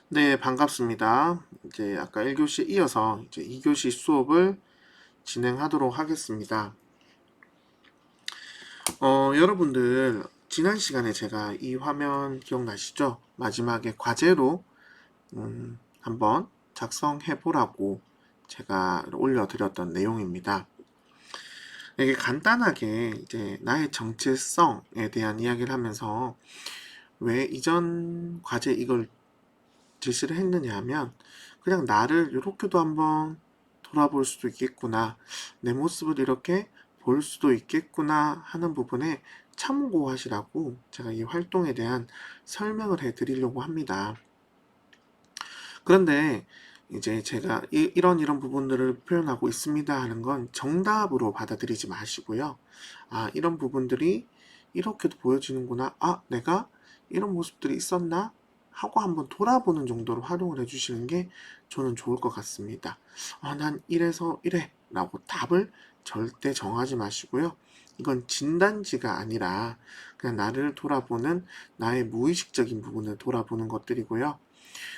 네, 반갑습니다. 이제 아까 1교시 이어서 이제 2교시 수업을 진행하도록 하겠습니다. 여러분들, 지난 시간에 제가 이 화면 기억나시죠? 마지막에 과제로 한번 작성해 보라고 제가 올려드렸던 내용입니다. 이게 간단하게 이제 나의 정체성에 대한 이야기를 하면서 왜 이전 과제 이걸 제시를 했느냐 하면 그냥 나를 이렇게도 한번 돌아볼 수도 있겠구나, 내 모습을 이렇게 볼 수도 있겠구나 하는 부분에 참고하시라고 제가 이 활동에 대한 설명을 해 드리려고 합니다. 그런데 이제 제가 이런 부분들을 표현하고 있습니다 하는 건 정답으로 받아들이지 마시고요. 아, 이런 부분들이 이렇게도 보여지는구나. 아, 내가 이런 모습들이 있었나? 하고 한번 돌아보는 정도로 활용을 해주시는 게 저는 좋을 것 같습니다. 아, 난 이래서 이래 라고 답을 절대 정하지 마시고요. 이건 진단지가 아니라 그냥 나를 돌아보는 나의 무의식적인 부분을 돌아보는 것들이고요.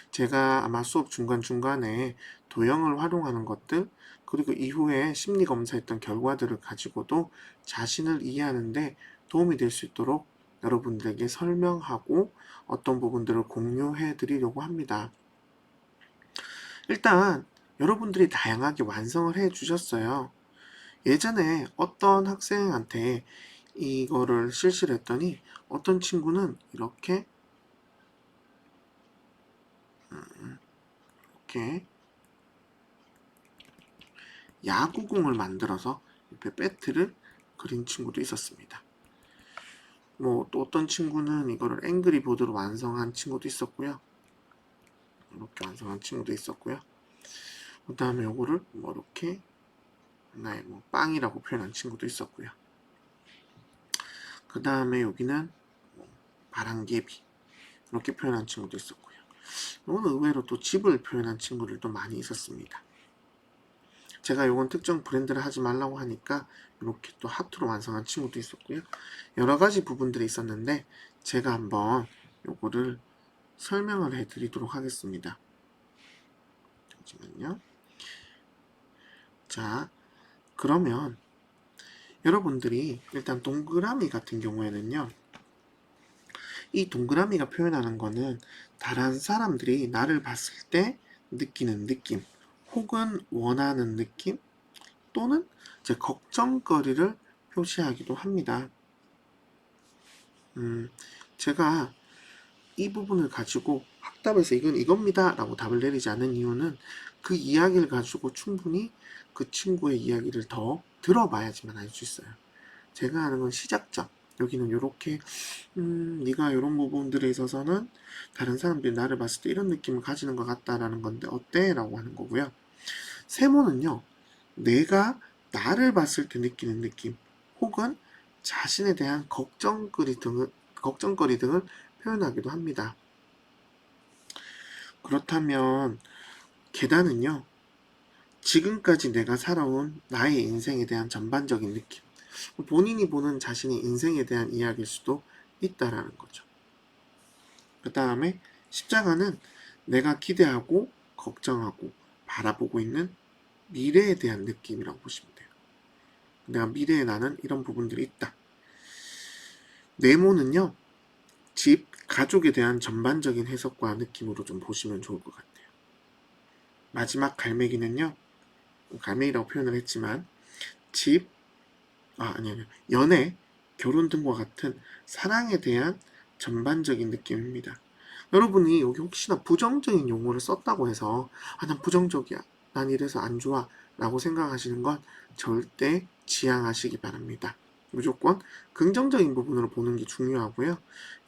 제가 아마 수업 중간중간에 도형을 활용하는 것들, 그리고 이후에 심리검사했던 결과들을 가지고도 자신을 이해하는데 도움이 될 수 있도록 여러분들에게 설명하고 어떤 부분들을 공유해 드리려고 합니다. 일단 여러분들이 다양하게 완성을 해 주셨어요. 예전에 어떤 학생한테 이거를 실시를 했더니 어떤 친구는 이렇게 야구공을 만들어서 옆에 배트를 그린 친구도 있었습니다. 뭐 또 어떤 친구는 이거를 앵그리 보드로 완성한 친구도 있었고요. 이렇게 완성한 친구도 있었고요. 그 다음에 요거를 뭐 이렇게 하나의 뭐 빵이라고 표현한 친구도 있었고요. 그 다음에 여기는 뭐 바람개비 이렇게 표현한 친구도 있었고요. 이거는 의외로 또 집을 표현한 친구들도 많이 있었습니다. 제가 요건 특정 브랜드를 하지 말라고 하니까 이렇게 또 하트로 완성한 친구도 있었고요. 여러 가지 부분들이 있었는데 제가 한번 요거를 설명을 해 드리도록 하겠습니다. 잠시만요. 자, 그러면 여러분들이 일단 동그라미 같은 경우에는요, 이 동그라미가 표현하는 거는 다른 사람들이 나를 봤을 때 느끼는 느낌, 혹은 원하는 느낌, 또는 제 걱정거리를 표시하기도 합니다. 제가 이 부분을 가지고 확답에서 이건 이겁니다 라고 답을 내리지 않는 이유는 그 이야기를 가지고 충분히 그 친구의 이야기를 더 들어봐야지만 알 수 있어요. 제가 하는 건 시작점. 여기는 이렇게 네가 이런 부분들에 있어서는 다른 사람들이 나를 봤을 때 이런 느낌을 가지는 것 같다라는 건데 어때? 라고 하는 거고요. 세모는요, 내가 나를 봤을 때 느끼는 느낌, 혹은 자신에 대한 걱정거리 등을 표현하기도 합니다. 그렇다면 계단은요, 지금까지 내가 살아온 나의 인생에 대한 전반적인 느낌, 본인이 보는 자신의 인생에 대한 이야기일 수도 있다라는 거죠. 그 다음에 십자가는 내가 기대하고 걱정하고 바라보고 있는 미래에 대한 느낌이라고 보시면 돼요. 내가 미래에 나는 이런 부분들이 있다. 네모는요, 집, 가족에 대한 전반적인 해석과 느낌으로 좀 보시면 좋을 것 같아요. 마지막 갈매기는요, 갈매기라고 표현을 했지만 집, 아니 연애, 결혼 등과 같은 사랑에 대한 전반적인 느낌입니다. 여러분이 여기 혹시나 부정적인 용어를 썼다고 해서 난 부정적이야, 난 이래서 안 좋아 라고 생각하시는 건 절대 지양하시기 바랍니다. 무조건 긍정적인 부분으로 보는 게 중요하고요.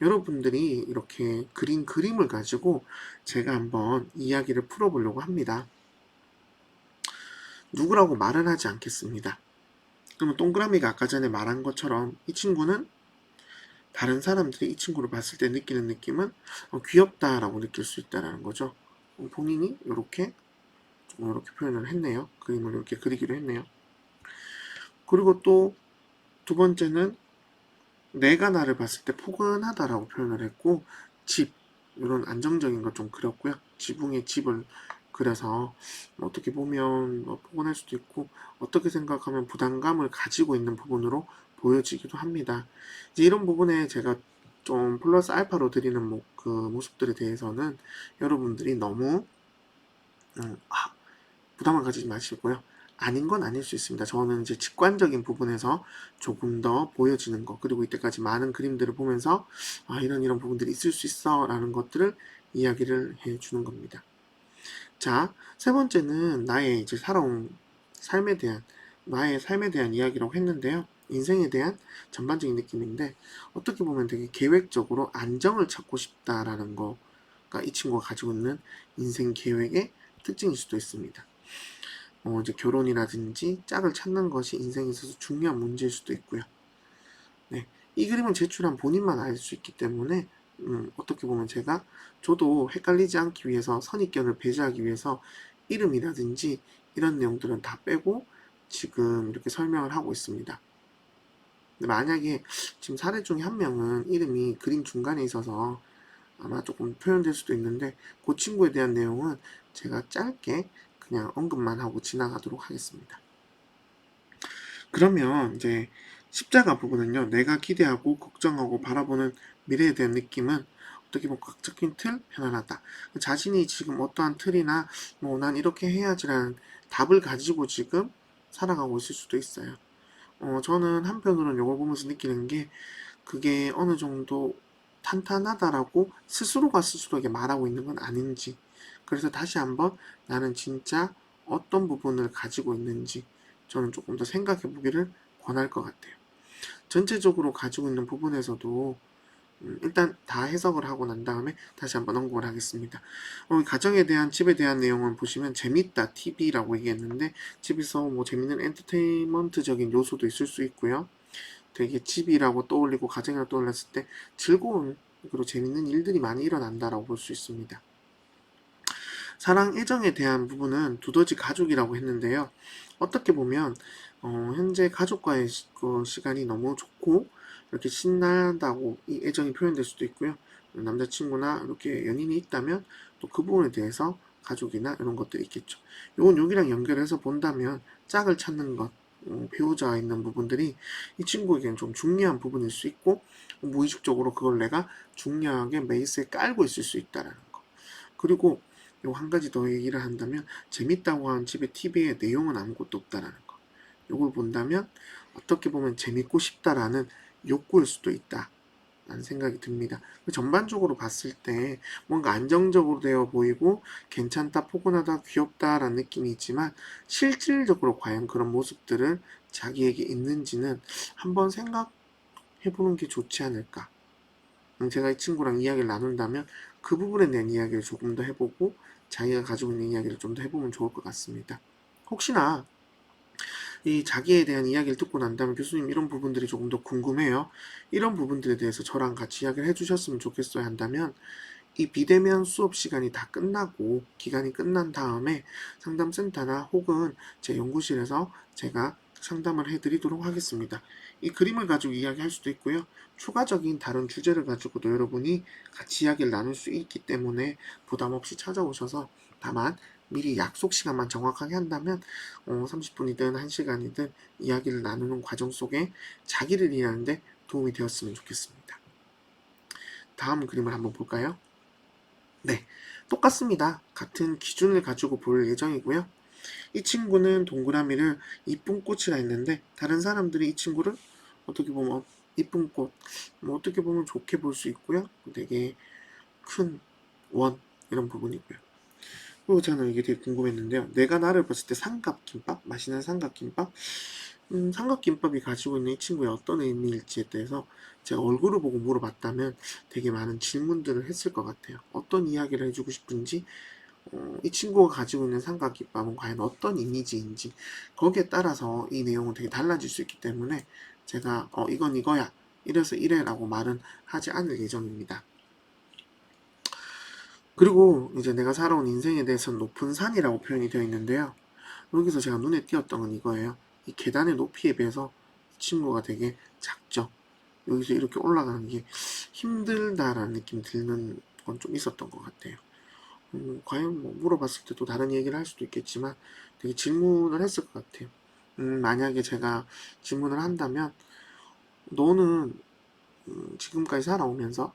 여러분들이 이렇게 그린 그림을 가지고 제가 한번 이야기를 풀어보려고 합니다. 누구라고 말은 하지 않겠습니다. 그러면 동그라미가 아까 전에 말한 것처럼 이 친구는 다른 사람들이 이 친구를 봤을 때 느끼는 느낌은 귀엽다라고 느낄 수 있다는 거죠. 본인이 이렇게 표현을 했네요. 그림을 이렇게 그리기로 했네요. 그리고 또 두 번째는 내가 나를 봤을 때 포근하다라고 표현을 했고, 집, 이런 안정적인 걸 좀 그렸고요. 지붕에 집을 그려서 어떻게 보면 포근할 수도 있고 어떻게 생각하면 부담감을 가지고 있는 부분으로 보여지기도 합니다. 이제 이런 부분에 제가 좀 플러스 알파로 드리는 그 모습들에 대해서는 여러분들이 너무 부담을 가지지 마시고요. 아닌 건 아닐 수 있습니다. 저는 이제 직관적인 부분에서 조금 더 보여지는 것, 그리고 이때까지 많은 그림들을 보면서 이런 부분들이 있을 수 있어 라는 것들을 이야기를 해주는 겁니다. 자, 세 번째는 나의 이제 살아온 삶에 대한, 나의 삶에 대한 이야기라고 했는데요. 인생에 대한 전반적인 느낌인데, 어떻게 보면 되게 계획적으로 안정을 찾고 싶다라는 거가 이 친구가 가지고 있는 인생 계획의 특징일 수도 있습니다. 이제 결혼이라든지 짝을 찾는 것이 인생에 있어서 중요한 문제일 수도 있고요. 네, 이 그림을 제출한 본인만 알 수 있기 때문에 어떻게 보면 저도 헷갈리지 않기 위해서 선입견을 배제하기 위해서 이름이라든지 이런 내용들은 다 빼고 지금 이렇게 설명을 하고 있습니다. 만약에 지금 사례 중에 한 명은 이름이 그림 중간에 있어서 아마 조금 표현될 수도 있는데 그 친구에 대한 내용은 제가 짧게 그냥 언급만 하고 지나가도록 하겠습니다. 그러면 이제 십자가 부분은요, 내가 기대하고 걱정하고 바라보는 미래에 대한 느낌은 어떻게 보면 꽉 잡힌 틀, 편안하다. 자신이 지금 어떠한 틀이나 난 이렇게 해야지라는 답을 가지고 지금 살아가고 있을 수도 있어요. 저는 한편으로는 이걸 보면서 느끼는 게 그게 어느 정도 탄탄하다라고 스스로가 스스로에게 말하고 있는 건 아닌지, 그래서 다시 한번 나는 진짜 어떤 부분을 가지고 있는지 저는 조금 더 생각해 보기를 권할 것 같아요. 전체적으로 가지고 있는 부분에서도 일단 다 해석을 하고 난 다음에 다시 한번 언급을 하겠습니다. 가정에 대한 집에 대한 내용을 보시면 재밌다 TV라고 얘기했는데 집에서 재밌는 엔터테인먼트적인 요소도 있을 수 있고요. 되게 집이라고 떠올리고 가정이라고 떠올렸을 때 즐거운 그리고 재밌는 일들이 많이 일어난다라고 볼 수 있습니다. 사랑, 애정에 대한 부분은 두더지 가족이라고 했는데요. 어떻게 보면 현재 가족과의 시간이 너무 좋고 이렇게 신나다고 이 애정이 표현될 수도 있고요. 남자친구나 이렇게 연인이 있다면 또 그 부분에 대해서 가족이나 이런 것들이 있겠죠. 요건 여기랑 연결해서 본다면 짝을 찾는 것, 배우자와 있는 부분들이 이 친구에게는 좀 중요한 부분일 수 있고 무의식적으로 그걸 내가 중요하게 베이스에 깔고 있을 수 있다라는 거. 그리고 요 한 가지 더 얘기를 한다면 재밌다고 한 집의 TV에 내용은 아무것도 없다라는 거. 요걸 본다면 어떻게 보면 재밌고 싶다라는 욕구일 수도 있다. 라는 생각이 듭니다. 전반적으로 봤을 때 뭔가 안정적으로 되어 보이고 괜찮다, 포근하다, 귀엽다라는 느낌이 있지만 실질적으로 과연 그런 모습들을 자기에게 있는지는 한번 생각해보는 게 좋지 않을까. 제가 이 친구랑 이야기를 나눈다면 그 부분에 대한 이야기를 조금 더 해보고 자기가 가지고 있는 이야기를 좀 더 해보면 좋을 것 같습니다. 혹시나 이 자기에 대한 이야기를 듣고 난 다음에 교수님 이런 부분들이 조금 더 궁금해요. 이런 부분들에 대해서 저랑 같이 이야기를 해주셨으면 좋겠어요 한다면 이 비대면 수업 시간이 다 끝나고 기간이 끝난 다음에 상담센터나 혹은 제 연구실에서 제가 상담을 해드리도록 하겠습니다. 이 그림을 가지고 이야기할 수도 있고요. 추가적인 다른 주제를 가지고도 여러분이 같이 이야기를 나눌 수 있기 때문에 부담 없이 찾아오셔서 다만 미리 약속 시간만 정확하게 한다면 30분이든 1시간이든 이야기를 나누는 과정 속에 자기를 이해하는데 도움이 되었으면 좋겠습니다. 다음 그림을 한번 볼까요? 네, 똑같습니다. 같은 기준을 가지고 볼 예정이고요. 이 친구는 동그라미를 이쁜 꽃이라 했는데 다른 사람들이 이 친구를 어떻게 보면 이쁜 꽃, 어떻게 보면 좋게 볼 수 있고요. 되게 큰 원 이런 부분이고요. 그리고 저는 이게 되게 궁금했는데요. 내가 나를 봤을 때 삼각김밥, 맛있는 삼각김밥, 삼각김밥이 가지고 있는 이 친구의 어떤 의미일지에 대해서 제가 얼굴을 보고 물어봤다면 되게 많은 질문들을 했을 것 같아요. 어떤 이야기를 해주고 싶은지, 이 친구가 가지고 있는 삼각김밥은 과연 어떤 이미지인지 거기에 따라서 이 내용은 되게 달라질 수 있기 때문에 제가 이건 이거야, 이래서 이래라고 말은 하지 않을 예정입니다. 그리고 이제 내가 살아온 인생에 대해서는 높은 산이라고 표현이 되어 있는데요. 여기서 제가 눈에 띄었던 건 이거예요. 이 계단의 높이에 비해서 친구가 되게 작죠. 여기서 이렇게 올라가는 게 힘들다라는 느낌이 드는 건 좀 있었던 것 같아요. 과연 뭐 물어봤을 때 또 다른 얘기를 할 수도 있겠지만 되게 질문을 했을 것 같아요. 만약에 제가 질문을 한다면 너는 지금까지 살아오면서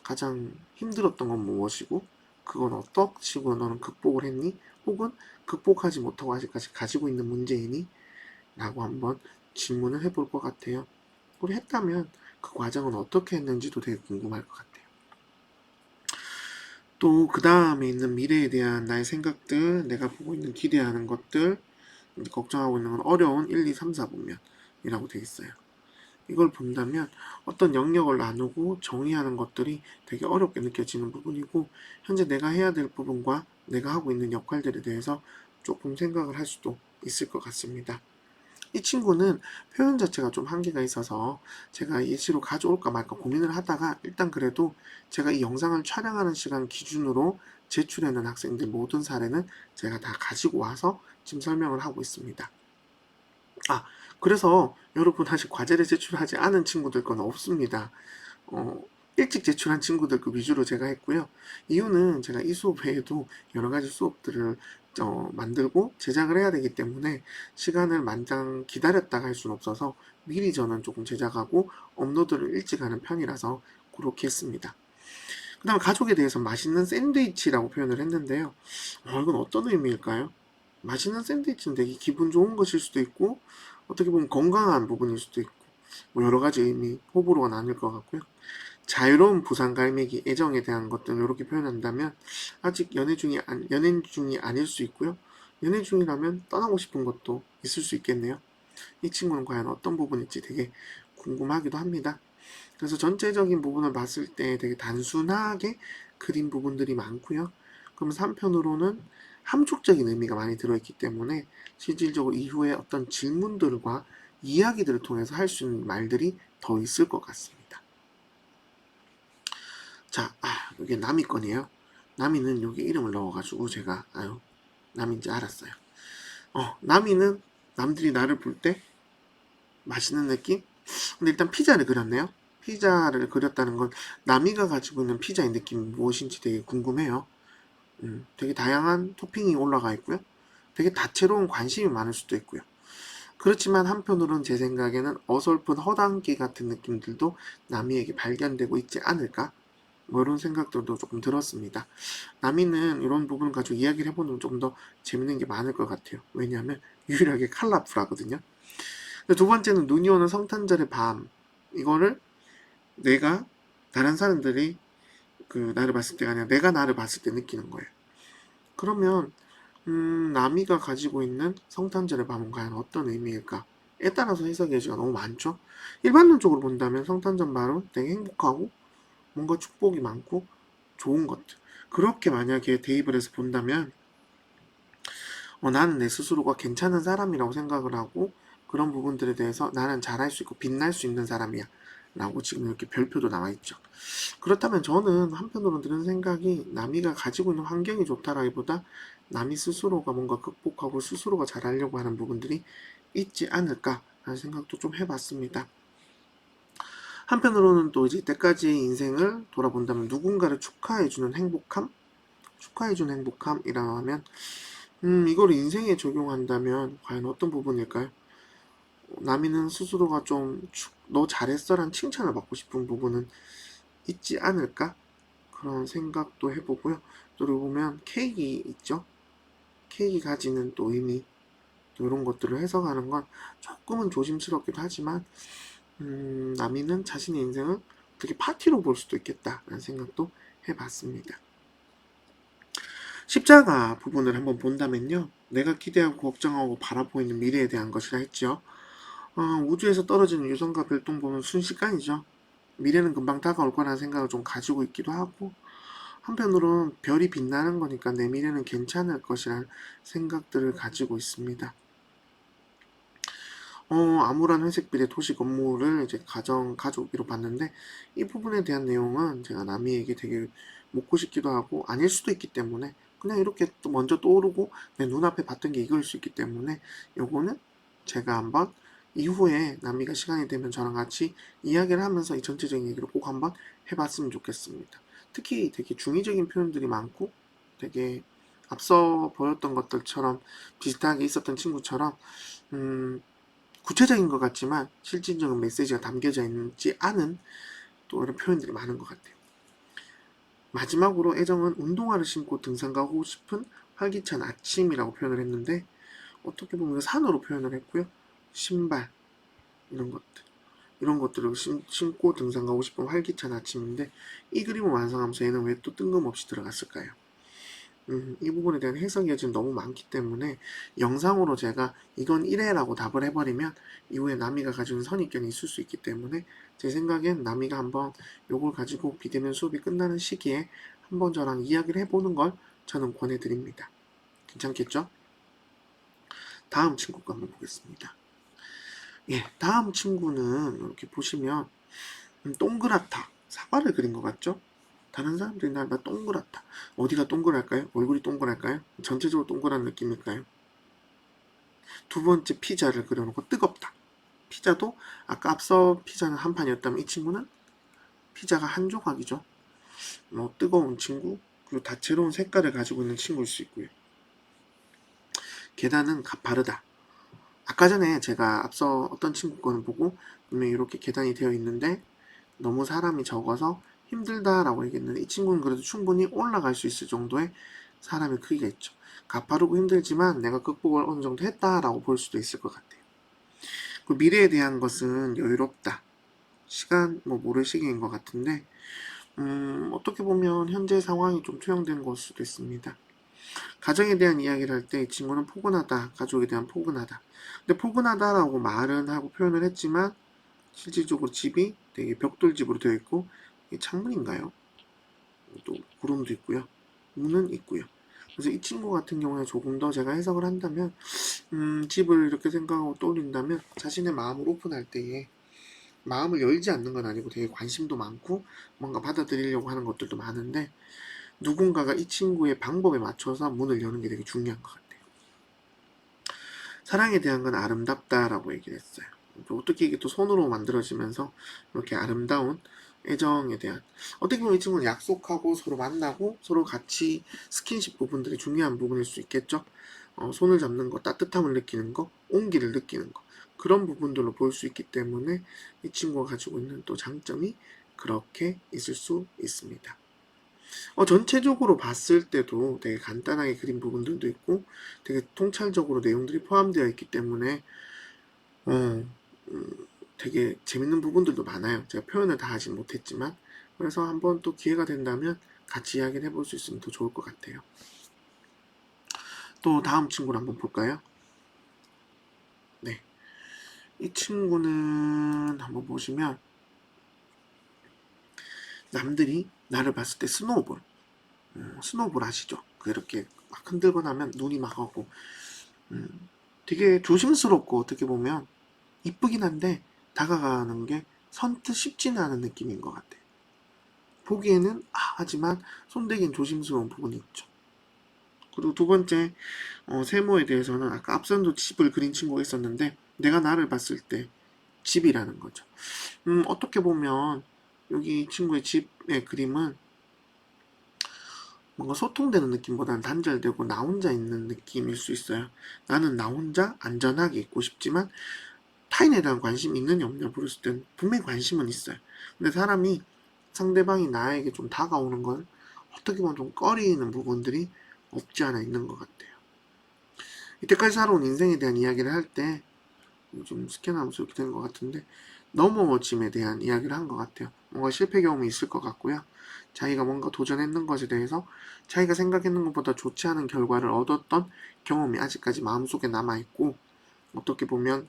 가장 힘들었던 건 무엇이고 그건 어떤 식으로 너는 극복을 했니? 혹은 극복하지 못하고 아직까지 가지고 있는 문제이니? 라고 한번 질문을 해볼 것 같아요. 우리 했다면 그 과정은 어떻게 했는지도 되게 궁금할 것 같아요. 또 그 다음에 있는 미래에 대한 나의 생각들, 내가 보고 있는 기대하는 것들, 걱정하고 있는 건 어려운 1, 2, 3, 4분면이라고 되어 있어요. 이걸 본다면 어떤 영역을 나누고 정의하는 것들이 되게 어렵게 느껴지는 부분이고 현재 내가 해야 될 부분과 내가 하고 있는 역할들에 대해서 조금 생각을 할 수도 있을 것 같습니다. 이 친구는 표현 자체가 좀 한계가 있어서 제가 예시로 가져올까 말까 고민을 하다가 일단 그래도 제가 이 영상을 촬영하는 시간 기준으로 제출하는 학생들 모든 사례는 제가 다 가지고 와서 지금 설명을 하고 있습니다. 그래서 여러분 아직 과제를 제출하지 않은 친구들 건 없습니다. 일찍 제출한 친구들 그 위주로 제가 했고요. 이유는 제가 이 수업 외에도 여러 가지 수업들을 만들고 제작을 해야 되기 때문에 시간을 만장 기다렸다가 할 수는 없어서 미리 저는 조금 제작하고 업로드를 일찍 하는 편이라서 그렇게 했습니다. 그 다음에 가족에 대해서 맛있는 샌드위치라고 표현을 했는데요. 이건 어떤 의미일까요? 맛있는 샌드위치는 되게 기분 좋은 것일 수도 있고 어떻게 보면 건강한 부분일 수도 있고 뭐 여러 가지 의미 호불호가 나뉠 것 같고요. 자유로운 부산 갈매기 애정에 대한 것들을 이렇게 표현한다면 아직 연애 중이 아닐 수 있고요. 연애 중이라면 떠나고 싶은 것도 있을 수 있겠네요. 이 친구는 과연 어떤 부분일지 되게 궁금하기도 합니다. 그래서 전체적인 부분을 봤을 때 되게 단순하게 그린 부분들이 많고요. 그러면서 한편으로는 함축적인 의미가 많이 들어있기 때문에 실질적으로 이후에 어떤 질문들과 이야기들을 통해서 할 수 있는 말들이 더 있을 것 같습니다. 자, 이게 남이 건이에요. 남이는 여기 이름을 넣어가지고 제가 남인지 알았어요. 남이는 남들이 나를 볼 때 맛있는 느낌? 근데 일단 피자를 그렸네요. 피자를 그렸다는 건 남이가 가지고 있는 피자의 느낌이 무엇인지 되게 궁금해요. 되게 다양한 토핑이 올라가 있고요. 되게 다채로운 관심이 많을 수도 있고요. 그렇지만 한편으로는 제 생각에는 어설픈 허당기 같은 느낌들도 남이에게 발견되고 있지 않을까? 뭐 이런 생각들도 조금 들었습니다. 남이는 이런 부분을 가지고 이야기를 해보면 좀 더 재밌는 게 많을 것 같아요. 왜냐하면 유일하게 컬러풀하거든요. 두 번째는 눈이 오는 성탄절의 밤. 이거를 내가 다른 사람들이 나를 봤을 때가 아니라 내가 나를 봤을 때 느끼는 거예요. 그러면 남이가 가지고 있는 성탄절의 밤은 과연 어떤 의미일까에 따라서 해석의 여지가 너무 많죠. 일반론적으로 본다면 성탄절 밤은 되게 행복하고 뭔가 축복이 많고 좋은 것들. 그렇게 만약에 대입을 해서 본다면 나는 내 스스로가 괜찮은 사람이라고 생각을 하고 그런 부분들에 대해서 나는 잘할 수 있고 빛날 수 있는 사람이야 라고 지금 이렇게 별표도 나와 있죠. 그렇다면 저는 한편으로는 드는 생각이 남이가 가지고 있는 환경이 좋다라기보다 남이 스스로가 뭔가 극복하고 스스로가 잘하려고 하는 부분들이 있지 않을까 라는 생각도 좀 해봤습니다. 한편으로는 또 이제 이때까지의 인생을 돌아본다면 누군가를 축하해주는 행복함? 축하해주는 행복함이라고 하면 이걸 인생에 적용한다면 과연 어떤 부분일까요? 남이는 스스로가 좀 너 잘했어 라는 칭찬을 받고 싶은 부분은 있지 않을까? 그런 생각도 해보고요. 또 그리고 보면 케이크 있죠? 케이크 가지는 또 의미 또 이런 것들을 해석하는 건 조금은 조심스럽기도 하지만 남이는 자신의 인생을 어떻게 파티로 볼 수도 있겠다라는 생각도 해봤습니다. 십자가 부분을 한번 본다면요. 내가 기대하고 걱정하고 바라보이는 미래에 대한 것이라 했죠. 우주에서 떨어지는 유성과 별똥 보면 순식간이죠. 미래는 금방 다가올 거라는 생각을 좀 가지고 있기도 하고 한편으로는 별이 빛나는 거니까 내 미래는 괜찮을 것이라는 생각들을 가지고 있습니다. 암울한 회색빛의 도시 건물을 이제 가족으로 봤는데 이 부분에 대한 내용은 제가 남이에게 되게 묻고 싶기도 하고 아닐 수도 있기 때문에 그냥 이렇게 또 먼저 떠오르고 내 눈앞에 봤던 게 이거일 수 있기 때문에 요거는 제가 한번 이후에 남이가 시간이 되면 저랑 같이 이야기를 하면서 이 전체적인 얘기를 꼭 한번 해봤으면 좋겠습니다. 특히 되게 중의적인 표현들이 많고 되게 앞서 보였던 것들처럼 비슷하게 있었던 친구처럼 구체적인 것 같지만 실질적인 메시지가 담겨져 있지 않은 또 이런 표현들이 많은 것 같아요. 마지막으로 애정은 운동화를 신고 등산 가고 싶은 활기찬 아침이라고 표현을 했는데 어떻게 보면 산으로 표현을 했고요. 신발 이런 것들을 신고 등산 가고 싶은 활기찬 아침인데 이 그림을 완성하면서 얘는 왜 또 뜬금없이 들어갔을까요? 이 부분에 대한 해석이 지금 너무 많기 때문에 영상으로 제가 이건 이래라고 답을 해버리면 이후에 나미가 가지고 있는 선입견이 있을 수 있기 때문에 제 생각엔 나미가 한번 요걸 가지고 비대면 수업이 끝나는 시기에 한번 저랑 이야기를 해보는 걸 저는 권해드립니다. 괜찮겠죠? 다음 친구 거 한번 보겠습니다. 예, 다음 친구는 이렇게 보시면 동그랗다. 사과를 그린 것 같죠? 다른 사람들이 날봐 동그랗다. 어디가 동그랄까요? 얼굴이 동그랄까요? 전체적으로 동그란 느낌일까요? 두 번째 피자를 그려놓고 뜨겁다. 피자도 아까 앞서 피자는 한 판이었다면 이 친구는 피자가 한 조각이죠. 뜨거운 친구, 그리고 다채로운 색깔을 가지고 있는 친구일 수 있고요. 계단은 가파르다. 아까 전에 제가 앞서 어떤 친구 거는 보고 분명히 이렇게 계단이 되어 있는데 너무 사람이 적어서 힘들다라고 얘기했는데 이 친구는 그래도 충분히 올라갈 수 있을 정도의 사람의 크기가 있죠. 가파르고 힘들지만 내가 극복을 어느 정도 했다라고 볼 수도 있을 것 같아요. 그 미래에 대한 것은 여유롭다. 시간 모래시계인 것 같은데 어떻게 보면 현재 상황이 좀 투영된 걸 수도 있습니다. 가정에 대한 이야기를 할 때 이 친구는 포근하다. 가족에 대한 포근하다. 근데 포근하다라고 말은 하고 표현을 했지만 실질적으로 집이 되게 벽돌집으로 되어 있고 창문인가요? 또 구름도 있고요. 문은 있고요. 그래서 이 친구 같은 경우에 조금 더 제가 해석을 한다면 집을 이렇게 생각하고 떠올린다면 자신의 마음을 오픈할 때에 마음을 열지 않는 건 아니고 되게 관심도 많고 뭔가 받아들이려고 하는 것들도 많은데 누군가가 이 친구의 방법에 맞춰서 문을 여는 게 되게 중요한 것 같아요. 사랑에 대한 건 아름답다라고 얘기를 했어요. 어떻게 이게 또 손으로 만들어지면서 이렇게 아름다운 애정에 대한 어떻게 보면 이 친구는 약속하고 서로 만나고 서로 같이 스킨십 부분들이 중요한 부분일 수 있겠죠. 손을 잡는 거, 따뜻함을 느끼는 거, 온기를 느끼는 거 그런 부분들로 볼 수 있기 때문에 이 친구가 가지고 있는 또 장점이 그렇게 있을 수 있습니다. 전체적으로 봤을 때도 되게 간단하게 그린 부분들도 있고 되게 통찰적으로 내용들이 포함되어 있기 때문에 어, 되게 재밌는 부분들도 많아요. 제가 표현을 다 하진 못했지만 그래서 한번 또 기회가 된다면 같이 이야기를 해볼 수 있으면 더 좋을 것 같아요. 또 다음 친구를 한번 볼까요? 네, 이 친구는 한번 보시면 남들이 나를 봤을 때 스노우볼 아시죠? 그렇게 막 흔들고 나면 눈이 막 오고 되게 조심스럽고 어떻게 보면 이쁘긴 한데 다가가는 게 선뜻 쉽지는 않은 느낌인 것 같아요. 보기에는 하지만 손대긴 조심스러운 부분이 있죠. 그리고 두 번째 세모에 대해서는 아까 앞선도 집을 그린 친구가 있었는데 내가 나를 봤을 때 집이라는 거죠. 어떻게 보면 여기 이 친구의 집의 그림은 뭔가 소통되는 느낌보다는 단절되고 나 혼자 있는 느낌일 수 있어요. 나는 나 혼자 안전하게 있고 싶지만 타인에 대한 관심이 있느냐 없느냐 물었을 땐 분명히 관심은 있어요. 근데 사람이 상대방이 나에게 좀 다가오는 걸 어떻게 보면 좀 꺼리는 부분들이 없지 않아 있는 것 같아요. 이때까지 살아온 인생에 대한 이야기를 할 때 요즘 스캔하면서 이렇게 된 것 같은데 넘어짐에 대한 이야기를 한 것 같아요. 뭔가 실패 경험이 있을 것 같고요. 자기가 뭔가 도전했는 것에 대해서 자기가 생각했는 것보다 좋지 않은 결과를 얻었던 경험이 아직까지 마음속에 남아있고 어떻게 보면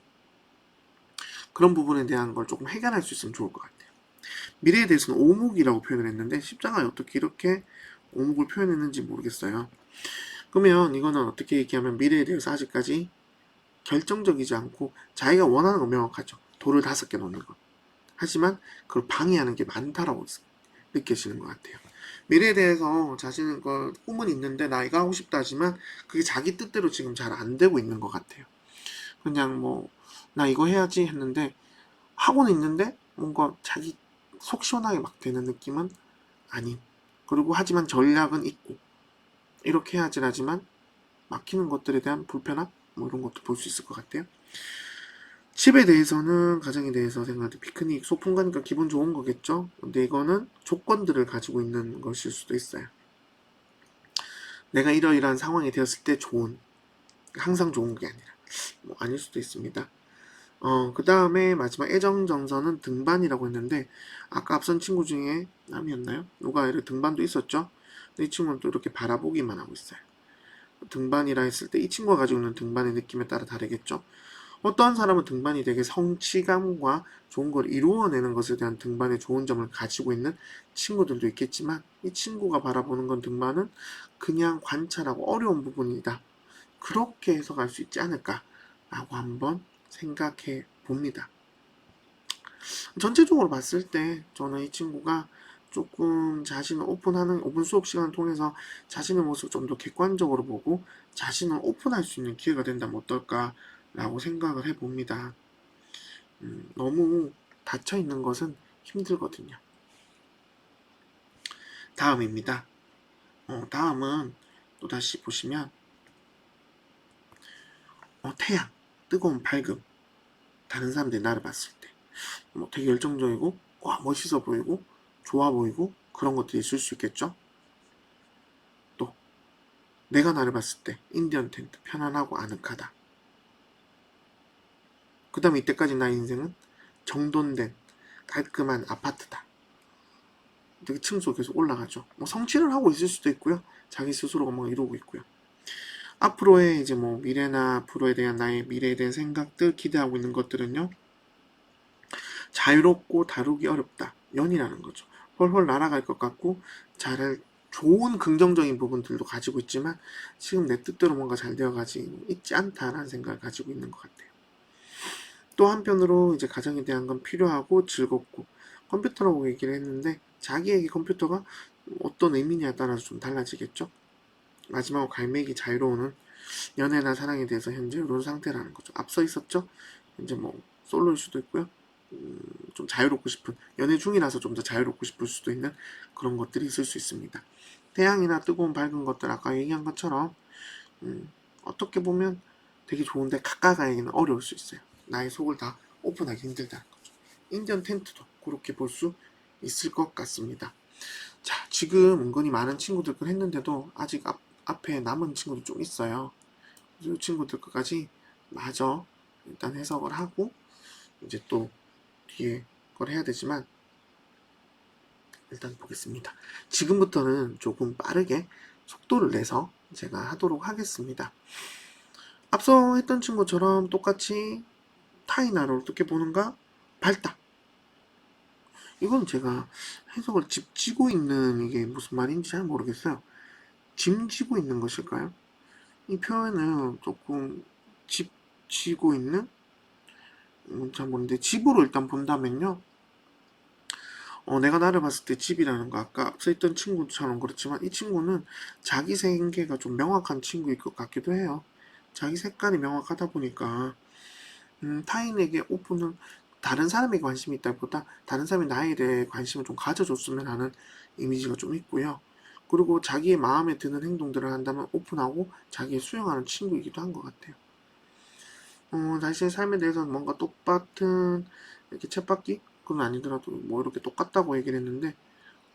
그런 부분에 대한 걸 조금 해결할 수 있으면 좋을 것 같아요. 미래에 대해서는 오목이라고 표현을 했는데 십자가에 어떻게 이렇게 오목을 표현했는지 모르겠어요. 그러면 이거는 어떻게 얘기하면 미래에 대해서 아직까지 결정적이지 않고 자기가 원하는 건 명확하죠. 돌을 5개 놓는 거. 하지만 그걸 방해하는 게 많다라고 느껴지는 것 같아요. 미래에 대해서 자신의 꿈은 있는데 나 이거 하고 싶다 하지만 그게 자기 뜻대로 지금 잘 안 되고 있는 것 같아요. 그냥 나 이거 해야지 했는데 하고는 있는데 뭔가 자기 속 시원하게 막 되는 느낌은 아닌 그리고 하지만 전략은 있고, 이렇게 해야지 하지만 막히는 것들에 대한 불편함? 뭐 이런 것도 볼 수 있을 것 같아요. 집에 대해서는, 가정에 대해서 생각할 때 피크닉, 소풍 가니까 기분 좋은 거겠죠? 근데 이거는 조건들을 가지고 있는 것일 수도 있어요. 내가 이러이러한 상황이 되었을 때 좋은, 항상 좋은 게 아니라, 뭐 아닐 수도 있습니다. 그 다음에 마지막 애정정서는 등반이라고 했는데, 아까 앞선 친구 중에 남이었나요? 누가 이렇게 등반도 있었죠? 근데 이 친구는 또 이렇게 바라보기만 하고 있어요. 등반이라 했을 때 이 친구가 가지고 있는 등반의 느낌에 따라 다르겠죠? 어떠한 사람은 등반이 되게 성취감과 좋은 걸 이루어내는 것에 대한 등반의 좋은 점을 가지고 있는 친구들도 있겠지만, 이 친구가 바라보는 건 등반은 그냥 관찰하고 어려운 부분이다, 그렇게 해석할 수 있지 않을까라고 한번 생각해 봅니다. 전체적으로 봤을 때 저는 이 친구가 조금 자신을 오픈 수업 시간을 통해서 자신의 모습을 좀 더 객관적으로 보고 자신을 오픈할 수 있는 기회가 된다면 어떨까라고 생각을 해봅니다. 너무 닫혀 있는 것은 힘들거든요. 다음입니다. 다음은 또 다시 보시면 태양, 뜨거운 밝음, 다른 사람들이 나를 봤을 때 뭐 되게 열정적이고 와 멋있어 보이고 좋아 보이고 그런 것들이 있을 수 있겠죠. 또 내가 나를 봤을 때 인디언 텐트 편안하고 아늑하다. 그 다음에 이때까지 나의 인생은 정돈된 깔끔한 아파트다. 되게 층수 계속 올라가죠. 뭐 성취를 하고 있을 수도 있고요. 자기 스스로가 뭐 이루고 있고요. 앞으로의 이제 뭐 미래나 앞으로에 대한 나의 미래에 대한 생각들, 기대하고 있는 것들은요, 자유롭고 다루기 어렵다. 연이라는 거죠. 훨훨 날아갈 것 같고 잘 좋은 긍정적인 부분들도 가지고 있지만 지금 내 뜻대로 뭔가 잘 되어가지 있지 않다라는 생각을 가지고 있는 것 같아요. 또 한편으로 이제 가정에 대한 건 필요하고 즐겁고, 컴퓨터라고 얘기를 했는데 자기에게 컴퓨터가 어떤 의미냐에 따라서 좀 달라지겠죠. 마지막으로 갈매기 자유로우는 연애나 사랑에 대해서 현재 이런 상태라는 거죠. 앞서 있었죠. 이제 뭐 솔로일 수도 있고요. 좀 자유롭고 싶은, 연애 중이라서 좀 더 자유롭고 싶을 수도 있는 그런 것들이 있을 수 있습니다. 태양이나 뜨거운 밝은 것들 아까 얘기한 것처럼 어떻게 보면 되게 좋은데 가까이가기는 어려울 수 있어요. 나의 속을 다 오픈하기 힘들다는 거죠. 인디언 텐트도 그렇게 볼 수 있을 것 같습니다. 자, 지금 은근히 많은 친구들 걸 했는데도 아직 앞에 남은 친구도 좀 있어요. 이 친구들 것까지 마저 일단 해석을 하고 이제 또 뒤에 걸 해야 되지만 일단 보겠습니다. 지금부터는 조금 빠르게 속도를 내서 제가 하도록 하겠습니다. 앞서 했던 친구처럼 똑같이 타이나를 어떻게 보는가? 밝다. 이건 제가 해석을 집지고 있는, 이게 무슨 말인지 잘 모르겠어요. 짐지고 있는 것일까요? 이 표현은 조금 집지고 있는? 잘 모르는데 집으로 일단 본다면요. 내가 나를 봤을 때 집이라는 거, 아까 앞서 있던 친구처럼 그렇지만 이 친구는 자기 생계가 좀 명확한 친구일 것 같기도 해요. 자기 색깔이 명확하다 보니까 타인에게 오픈은, 다른 사람에게 관심이 있다보다 다른 사람이 나에 대해 관심을 좀 가져줬으면 하는 이미지가 좀 있고요. 그리고 자기의 마음에 드는 행동들을 한다면 오픈하고 자기의 수용하는 친구이기도 한 것 같아요. 자신의 삶에 대해서는 뭔가 똑같은 이렇게 쳇바퀴? 그건 아니더라도 뭐 이렇게 똑같다고 얘기를 했는데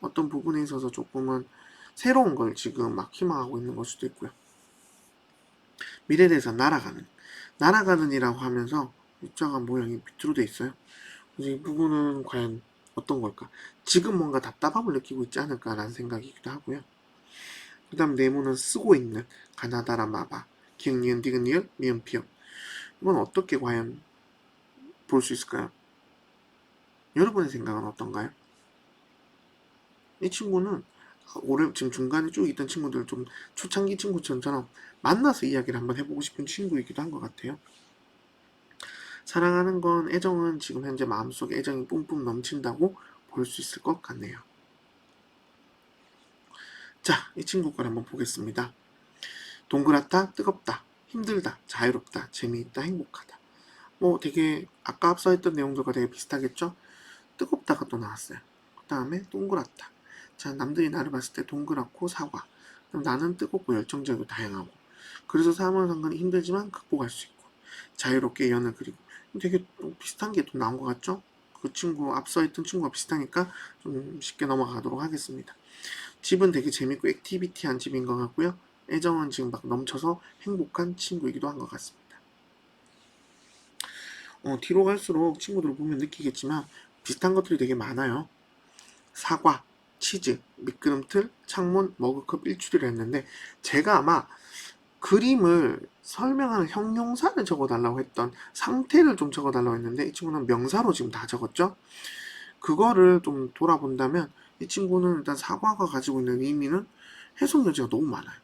어떤 부분에 있어서 조금은 새로운 걸 지금 막 희망하고 있는 걸 수도 있고요. 미래에 대해서 날아가는 이라고 하면서 입자가 모양이 밑으로 돼 있어요. 그래서 이 부분은 과연 어떤 걸까? 지금 뭔가 답답함을 느끼고 있지 않을까라는 생각이기도 하고요. 그 다음 네모는 쓰고 있는 가나다라 마바, 기억 니은 디귿 니은 미음 피음. 이건 어떻게 과연 볼 수 있을까요? 여러분의 생각은 어떤가요? 이 친구는 올해 지금 중간에 쭉 있던 친구들, 좀 초창기 친구처럼 만나서 이야기를 한번 해보고 싶은 친구이기도 한 것 같아요. 사랑하는 건, 애정은 지금 현재 마음속에 애정이 뿜뿜 넘친다고 볼 수 있을 것 같네요. 자, 이 친구 걸 한번 보겠습니다. 동그랗다, 뜨겁다, 힘들다, 자유롭다, 재미있다, 행복하다. 뭐 되게 아까 앞서 했던 내용들과 되게 비슷하겠죠? 뜨겁다가 또 나왔어요. 그 다음에 동그랗다. 자, 남들이 나를 봤을 때 동그랗고 사과. 그럼 나는 뜨겁고 열정적이고 다양하고. 그래서 사람과 상관이 힘들지만 극복할 수 있고. 자유롭게 연을 그리고. 되게 비슷한 게 또 나온 것 같죠? 그 친구, 앞서 있던 친구가 비슷하니까 좀 쉽게 넘어가도록 하겠습니다. 집은 되게 재밌고 액티비티한 집인 것 같고요. 애정은 지금 막 넘쳐서 행복한 친구이기도 한 것 같습니다. 뒤로 갈수록 친구들을 보면 느끼겠지만 비슷한 것들이 되게 많아요. 사과, 치즈, 미끄럼틀, 창문, 머그컵, 일출이라 했는데 제가 아마 그림을 설명하는 형용사를 적어달라고 했던 상태를 좀 적어달라고 했는데 이 친구는 명사로 지금 다 적었죠. 그거를 좀 돌아본다면 이 친구는 일단 사과가 가지고 있는 의미는 해석 여지가 너무 많아요.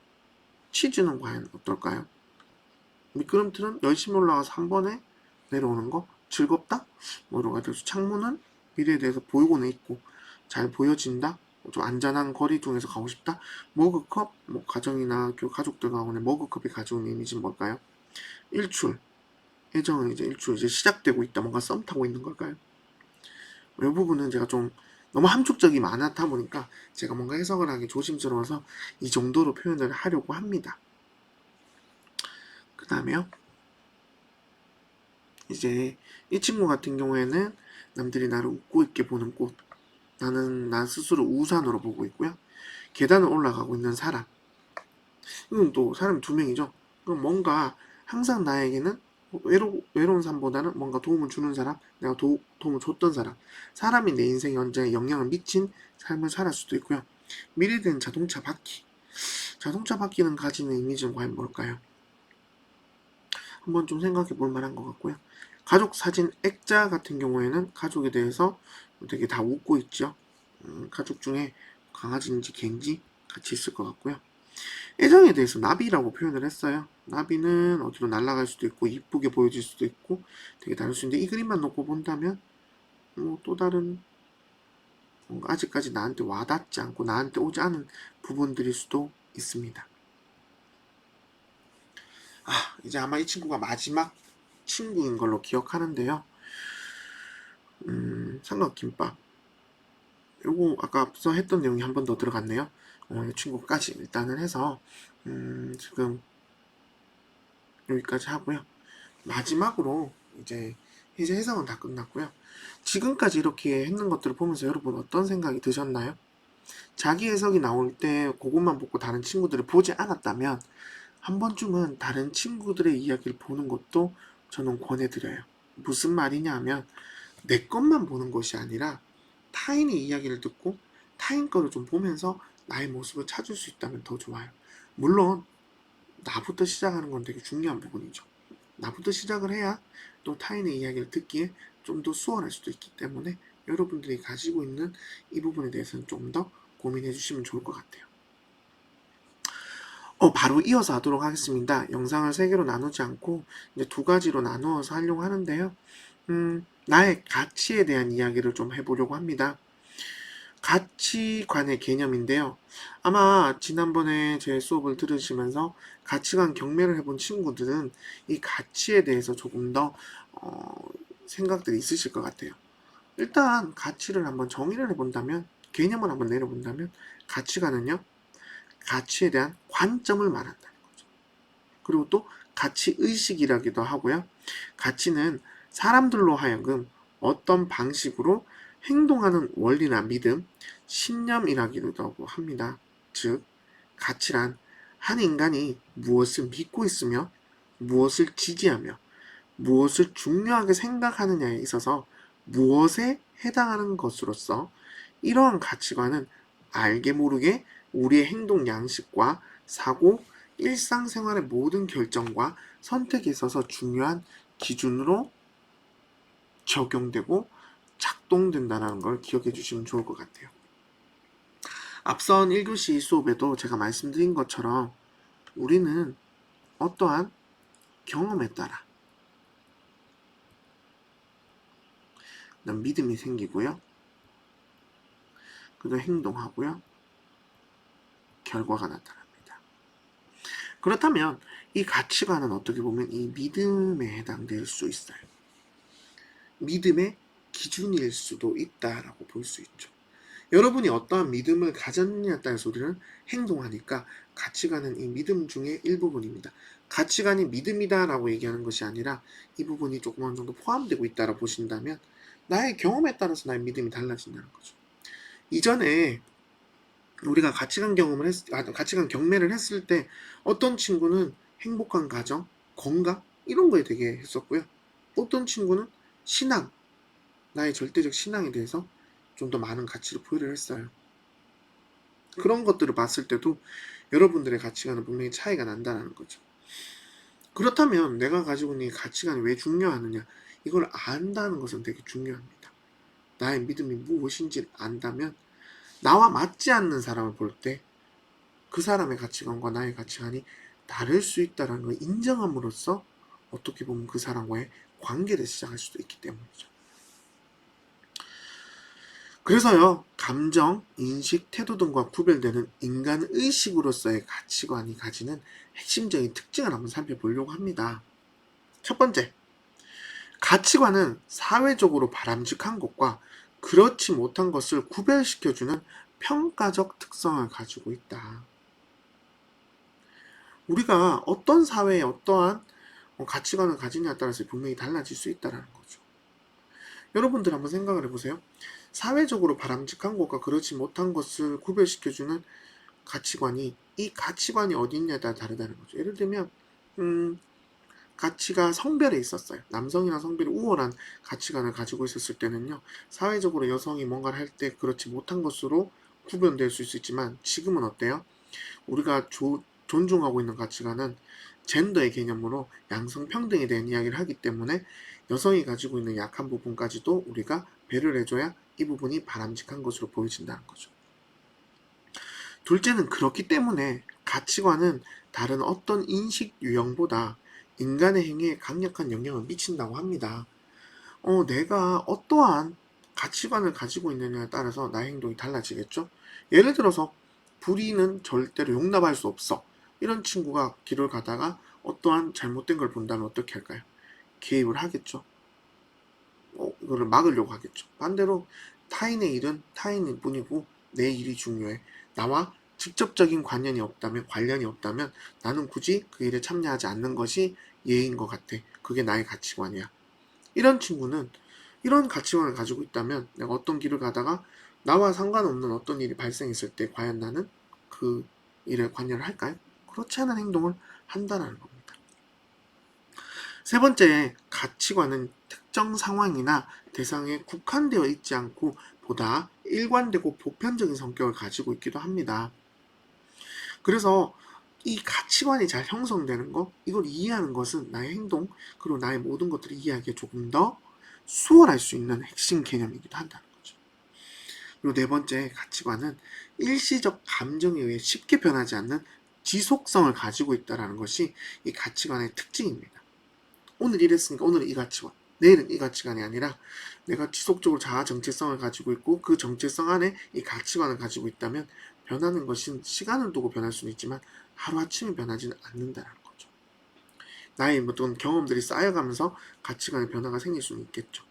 치즈는 과연 어떨까요? 미끄럼틀은 열심히 올라가서 한 번에 내려오는 거 즐겁다? 뭐 여러 가지. 창문은 미래에 대해서 보이고는 있고 잘 보여진다? 좀 안전한 거리 중에서 가고 싶다? 머그컵? 뭐 가정이나 가족들과 오늘 머그컵이 가져온 이미지는 뭘까요? 일출. 애정은 이제 일출 이제 시작되고 있다. 뭔가 썸 타고 있는 걸까요? 이 부분은 제가 좀 너무 함축적이 많았다 보니까 제가 뭔가 해석을 하기 조심스러워서 이 정도로 표현을 하려고 합니다. 그 다음에요. 이제 이 친구 같은 경우에는 남들이 나를 웃고 있게 보는 꽃. 나는 나 스스로 우산으로 보고 있고요. 계단을 올라가고 있는 사람. 이건 또 사람 두 명이죠. 그럼 뭔가 항상 나에게는 외로운 삶보다는 뭔가 도움을 주는 사람, 내가 도움을 줬던 사람, 사람이 내 인생 연장에 영향을 미친 삶을 살았을 수도 있고요. 미래된 자동차 바퀴. 자동차 바퀴는 가지는 이미지는 과연 뭘까요? 한번 좀 생각해 볼 만한 것 같고요. 가족 사진 액자 같은 경우에는 가족에 대해서 되게 다 웃고 있죠. 가족 중에 강아지인지 개인지 같이 있을 것 같고요. 애정에 대해서 나비라고 표현을 했어요. 나비는 어디로 날아갈 수도 있고 이쁘게 보여질 수도 있고 되게 다를 수 있는데 이 그림만 놓고 본다면 또 다른 뭔가 아직까지 나한테 와닿지 않고 나한테 오지 않은 부분들일 수도 있습니다. 이제 아마 이 친구가 마지막 친구인 걸로 기억하는데요. 삼각김밥. 요거 아까 앞서 했던 내용이 한 번 더 들어갔네요. 이 친구까지 일단은 해서 지금 여기까지 하고요. 마지막으로 이제 해석은 다 끝났고요. 지금까지 이렇게 했는 것들을 보면서 여러분 어떤 생각이 드셨나요? 자기 해석이 나올 때 그것만 보고 다른 친구들을 보지 않았다면 한 번쯤은 다른 친구들의 이야기를 보는 것도 저는 권해드려요. 무슨 말이냐 하면 내 것만 보는 것이 아니라 타인의 이야기를 듣고 타인 거를 좀 보면서 나의 모습을 찾을 수 있다면 더 좋아요. 물론 나부터 시작하는 건 되게 중요한 부분이죠. 나부터 시작을 해야 또 타인의 이야기를 듣기에 좀 더 수월할 수도 있기 때문에 여러분들이 가지고 있는 이 부분에 대해서는 좀 더 고민해 주시면 좋을 것 같아요. 바로 이어서 하도록 하겠습니다. 영상을 3개로 나누지 않고 이제 2가지로 나누어서 하려고 하는데요. 나의 가치에 대한 이야기를 좀 해보려고 합니다. 가치관의 개념인데요. 아마 지난번에 제 수업을 들으시면서 가치관 경매를 해본 친구들은 이 가치에 대해서 조금 더 생각들이 있으실 것 같아요. 일단 가치를 한번 정의를 해본다면, 개념을 한번 내려본다면 가치관은요, 가치에 대한 관점을 말한다는 거죠. 그리고 또 가치의식이라기도 하고요. 가치는 사람들로 하여금 어떤 방식으로 행동하는 원리나 믿음, 신념이라기도 합니다. 즉, 가치란 한 인간이 무엇을 믿고 있으며 무엇을 지지하며 무엇을 중요하게 생각하느냐에 있어서 무엇에 해당하는 것으로서 이러한 가치관은 알게 모르게 우리의 행동 양식과 사고, 일상생활의 모든 결정과 선택에 있어서 중요한 기준으로 적용되고 작동된다는 걸 기억해 주시면 좋을 것 같아요. 앞선 1교시 수업에도 제가 말씀드린 것처럼 우리는 어떠한 경험에 따라 믿음이 생기고요. 그리고 행동하고요. 결과가 나타납니다. 그렇다면 이 가치관은 어떻게 보면 이 믿음에 해당될 수 있어요. 믿음의 기준일 수도 있다라고 볼 수 있죠. 여러분이 어떠한 믿음을 가졌느냐에 따라서 우리는 행동하니까 가치관은 이 믿음 중에 일부분입니다. 가치관이 믿음이다 라고 얘기하는 것이 아니라 이 부분이 조금 어느 정도 포함되고 있다고 보신다면 나의 경험에 따라서 나의 믿음이 달라진다는 거죠. 이전에 우리가 가치관 경매를 했을 때 어떤 친구는 행복한 가정, 건강 이런 거에 되게 했었고요. 어떤 친구는 신앙, 나의 절대적 신앙에 대해서 좀 더 많은 가치를 부여를 했어요. 그런 것들을 봤을 때도 여러분들의 가치관은 분명히 차이가 난다는 거죠. 그렇다면 내가 가지고 있는 이 가치관이 왜 중요하느냐? 이걸 안다는 것은 되게 중요합니다. 나의 믿음이 무엇인지 안다면 나와 맞지 않는 사람을 볼 때 그 사람의 가치관과 나의 가치관이 다를 수 있다는 걸 인정함으로써 어떻게 보면 그 사람과의 관계를 시작할 수도 있기 때문이죠. 그래서요, 감정, 인식, 태도 등과 구별되는 인간 의식으로서의 가치관이 가지는 핵심적인 특징을 한번 살펴보려고 합니다. 첫 번째, 가치관은 사회적으로 바람직한 것과 그렇지 못한 것을 구별시켜주는 평가적 특성을 가지고 있다. 우리가 어떤 사회에 어떠한 가치관을 가지냐에 따라서 분명히 달라질 수 있다는 거죠. 여러분들 한번 생각을 해보세요. 사회적으로 바람직한 것과 그렇지 못한 것을 구별시켜주는 가치관이 이 가치관이 어디 있냐에 따라 다르다는 거죠. 예를 들면 가치가 성별에 있었어요. 남성이나 성별이 우월한 가치관을 가지고 있었을 때는요. 사회적으로 여성이 뭔가를 할 때 그렇지 못한 것으로 구별될 수 있지만 지금은 어때요? 우리가 존중하고 있는 가치관은 젠더의 개념으로 양성평등에 대한 이야기를 하기 때문에 여성이 가지고 있는 약한 부분까지도 우리가 배려를 해줘야 이 부분이 바람직한 것으로 보여진다는 거죠. 둘째는 그렇기 때문에 가치관은 다른 어떤 인식 유형보다 인간의 행위에 강력한 영향을 미친다고 합니다. 내가 어떠한 가치관을 가지고 있느냐에 따라서 나의 행동이 달라지겠죠? 예를 들어서 불의는 절대로 용납할 수 없어. 이런 친구가 길을 가다가 어떠한 잘못된 걸 본다면 어떻게 할까요? 개입을 하겠죠. 이거를 막으려고 하겠죠. 반대로 타인의 일은 타인일 뿐이고 내 일이 중요해. 나와 직접적인 관련이 없다면 나는 굳이 그 일에 참여하지 않는 것이 예인 것 같아. 그게 나의 가치관이야. 이런 친구는 이런 가치관을 가지고 있다면 내가 어떤 길을 가다가 나와 상관없는 어떤 일이 발생했을 때 과연 나는 그 일에 관여를 할까요? 그렇지 않은 행동을 한다는 겁니다. 세 번째, 가치관은 특정 상황이나 대상에 국한되어 있지 않고 보다 일관되고 보편적인 성격을 가지고 있기도 합니다. 그래서 이 가치관이 잘 형성되는 것, 이걸 이해하는 것은 나의 행동, 그리고 나의 모든 것들을 이해하기에 조금 더 수월할 수 있는 핵심 개념이기도 한다는 거죠. 그리고 네 번째, 가치관은 일시적 감정에 의해 쉽게 변하지 않는 지속성을 가지고 있다는 것이 이 가치관의 특징입니다. 오늘 이랬으니까 오늘은 이 가치관, 내일은 이 가치관이 아니라 내가 지속적으로 자아 정체성을 가지고 있고 그 정체성 안에 이 가치관을 가지고 있다면 변하는 것은 시간을 두고 변할 수는 있지만 하루아침에 변하지는 않는다는 거죠. 나의 어떤 경험들이 쌓여가면서 가치관의 변화가 생길 수는 있겠죠.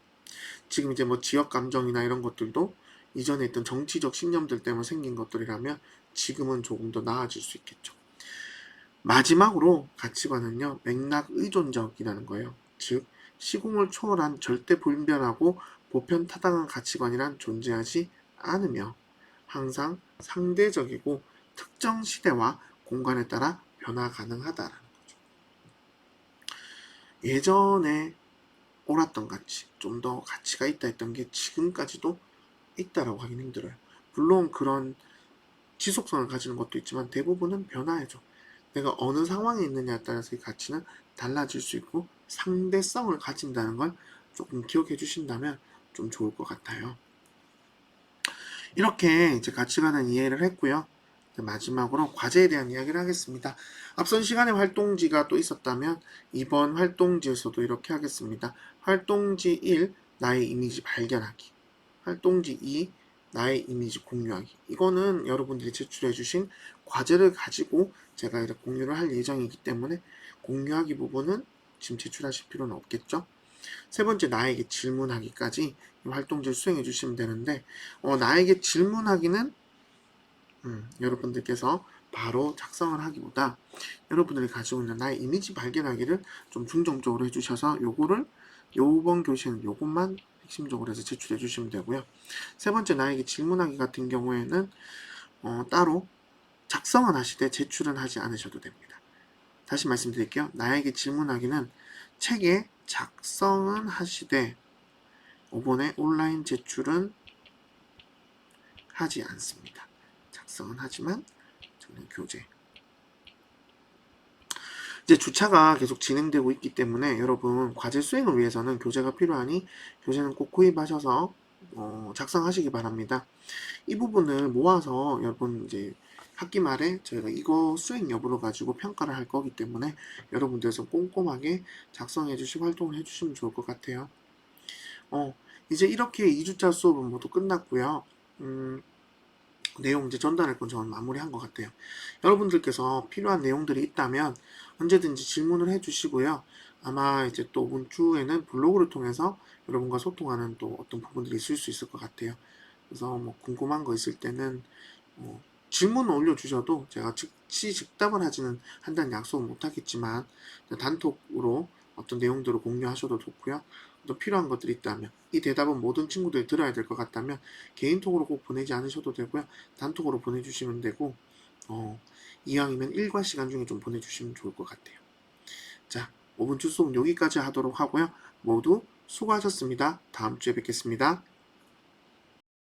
지금 이제 뭐 지역 감정이나 이런 것들도 이전에 있던 정치적 신념들 때문에 생긴 것들이라면 지금은 조금 더 나아질 수 있겠죠. 마지막으로 가치관은요, 맥락 의존적이라는 거예요. 즉, 시공을 초월한 절대 불변하고 보편 타당한 가치관이란 존재하지 않으며 항상 상대적이고 특정 시대와 공간에 따라 변화 가능하다라는 거죠. 예전에 옳았던 가치, 좀 더 가치가 있다 했던 게 지금까지도 있다라고 하긴 힘들어요. 물론 그런 지속성을 가지는 것도 있지만 대부분은 변화해죠. 내가 어느 상황에 있느냐에 따라서 이 가치는 달라질 수 있고 상대성을 가진다는 걸 조금 기억해 주신다면 좀 좋을 것 같아요. 이렇게 이제 가치관을 이해를 했고요. 마지막으로 과제에 대한 이야기를 하겠습니다. 앞선 시간에 활동지가 또 있었다면 이번 활동지에서도 이렇게 하겠습니다. 활동지 1, 나의 이미지 발견하기. 활동지 2, 나의 이미지 공유하기. 이거는 여러분들이 제출해 주신 과제를 가지고 제가 이렇게 공유를 할 예정이기 때문에 공유하기 부분은 지금 제출하실 필요는 없겠죠. 세 번째, 나에게 질문하기까지 활동지를 수행해 주시면 되는데, 나에게 질문하기는 여러분들께서 바로 작성을 하기보다 여러분들이 가지고 있는 나의 이미지 발견하기를 좀 중점적으로 해주셔서 요번 교시는 요것만 핵심적으로 해서 제출해 주시면 되고요. 세 번째, 나에게 질문하기 같은 경우에는 따로 작성은 하시되 제출은 하지 않으셔도 됩니다. 다시 말씀드릴게요. 나에게 질문하기는 책에 작성은 하시되 이번에 온라인 제출은 하지 않습니다. 작성은 하지만 저는 교재. 이제 주차가 계속 진행되고 있기 때문에 여러분 과제 수행을 위해서는 교재가 필요하니 교재는 꼭 구입하셔서 작성하시기 바랍니다. 이 부분을 모아서 여러분 이제 학기 말에 저희가 이거 수행 여부를 가지고 평가를 할 거기 때문에 여러분들께서 꼼꼼하게 작성해 주시고 활동을 해주시면 좋을 것 같아요. 이제 이렇게 2주차 수업은 모두 끝났고요. 내용 이제 전달할 건 저는 마무리한 것 같아요. 여러분들께서 필요한 내용들이 있다면 언제든지 질문을 해주시고요. 아마 이제 또 이번 주에는 블로그를 통해서 여러분과 소통하는 또 어떤 부분들이 있을 수 있을 것 같아요. 그래서 뭐 궁금한 거 있을 때는 질문을 올려주셔도 제가 즉시 즉답을 하지는 한다는 약속은 못하겠지만 단톡으로 어떤 내용들을 공유하셔도 좋고요. 또 필요한 것들이 있다면 이 대답은 모든 친구들이 들어야 될 것 같다면 개인톡으로 꼭 보내지 않으셔도 되고요. 단톡으로 보내주시면 되고 이왕이면 일과 시간 중에 좀 보내주시면 좋을 것 같아요. 자, 5분 주 수업 여기까지 하도록 하고요. 모두 수고하셨습니다. 다음 주에 뵙겠습니다.